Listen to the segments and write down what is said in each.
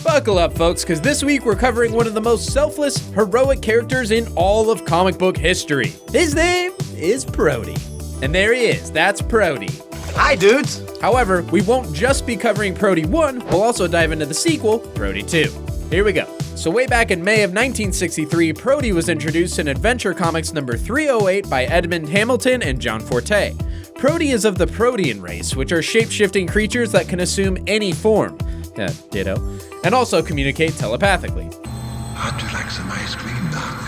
Buckle up, folks, because this week we're covering one of the most selfless, heroic characters in all of comic book history. His name is Proty. And there he is, that's Proty. Hi, dudes! However, we won't just be covering Proty 1, we'll also dive into the sequel, Proty 2. Here we go. So way back in May of 1963, Proty was introduced in Adventure Comics number 308 by Edmund Hamilton and John Forte. Proty is of the Protean race, which are shape-shifting creatures that can assume any form. Ditto. And also communicate telepathically. How'd you like some ice cream, Doc?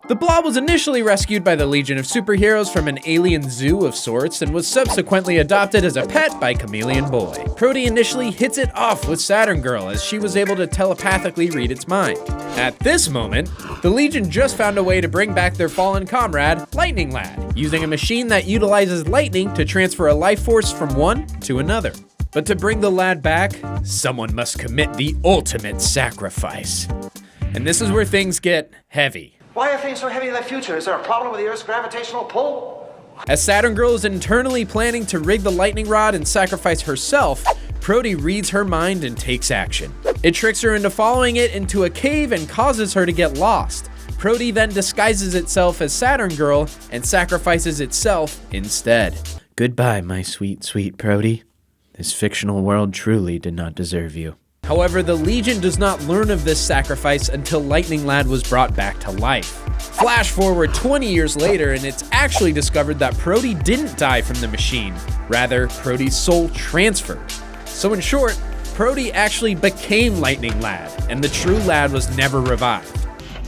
The Blob was initially rescued by the Legion of Superheroes from an alien zoo of sorts and was subsequently adopted as a pet by Chameleon Boy. Proty initially hits it off with Saturn Girl as she was able to telepathically read its mind. At this moment, the Legion just found a way to bring back their fallen comrade, Lightning Lad, using a machine that utilizes lightning to transfer a life force from one to another. But to bring the lad back, someone must commit the ultimate sacrifice. And this is where things get heavy. Why are things so heavy in the future? Is there a problem with the Earth's gravitational pull? As Saturn Girl is internally planning to rig the lightning rod and sacrifice herself, Proty reads her mind and takes action. It tricks her into following it into a cave and causes her to get lost. Proty then disguises itself as Saturn Girl and sacrifices itself instead. Goodbye, my sweet, sweet Proty. This fictional world truly did not deserve you. However, the Legion does not learn of this sacrifice until Lightning Lad was brought back to life. Flash forward 20 years later, and it's actually discovered that Proty didn't die from the machine. Rather, Proty's soul transferred. So in short, Proty actually became Lightning Lad, and the true lad was never revived.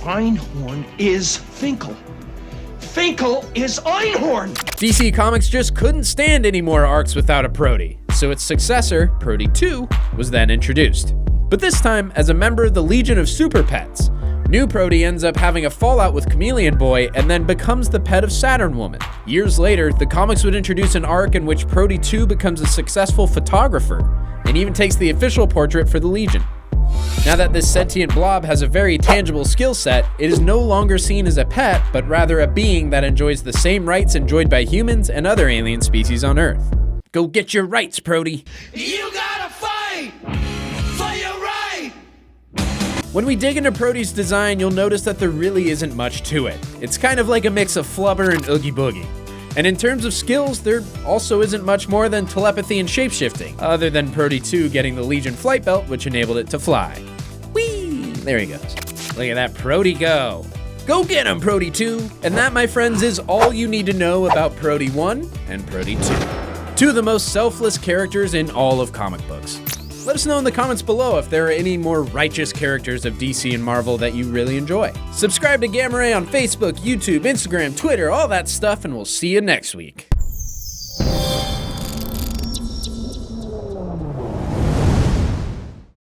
Einhorn is Finkel. Finkel is Einhorn! DC Comics just couldn't stand any more arcs without a Proty, so its successor, Proty 2, was then introduced. But this time as a member of the Legion of Super Pets. New Proty ends up having a fallout with Chameleon Boy and then becomes the pet of Saturn Woman. Years later, the comics would introduce an arc in which Proty 2 becomes a successful photographer, and even takes the official portrait for the Legion. Now that this sentient blob has a very tangible skill set, it is no longer seen as a pet, but rather a being that enjoys the same rights enjoyed by humans and other alien species on Earth. Go get your rights, Proty. You gotta fight for your right! When we dig into Proty's design, you'll notice that there really isn't much to it. It's kind of like a mix of Flubber and Oogie Boogie. And in terms of skills, there also isn't much more than telepathy and shapeshifting, other than Proty 2 getting the Legion flight belt, which enabled it to fly. Whee! There he goes. Look at that Proty go. Go get him, Proty 2! And that, my friends, is all you need to know about Proty 1 and Proty 2. Two of the most selfless characters in all of comic books. Let us know in the comments below if there are any more righteous characters of DC and Marvel that you really enjoy. Subscribe to Gamma Ray on Facebook, YouTube, Instagram, Twitter, all that stuff, and we'll see you next week.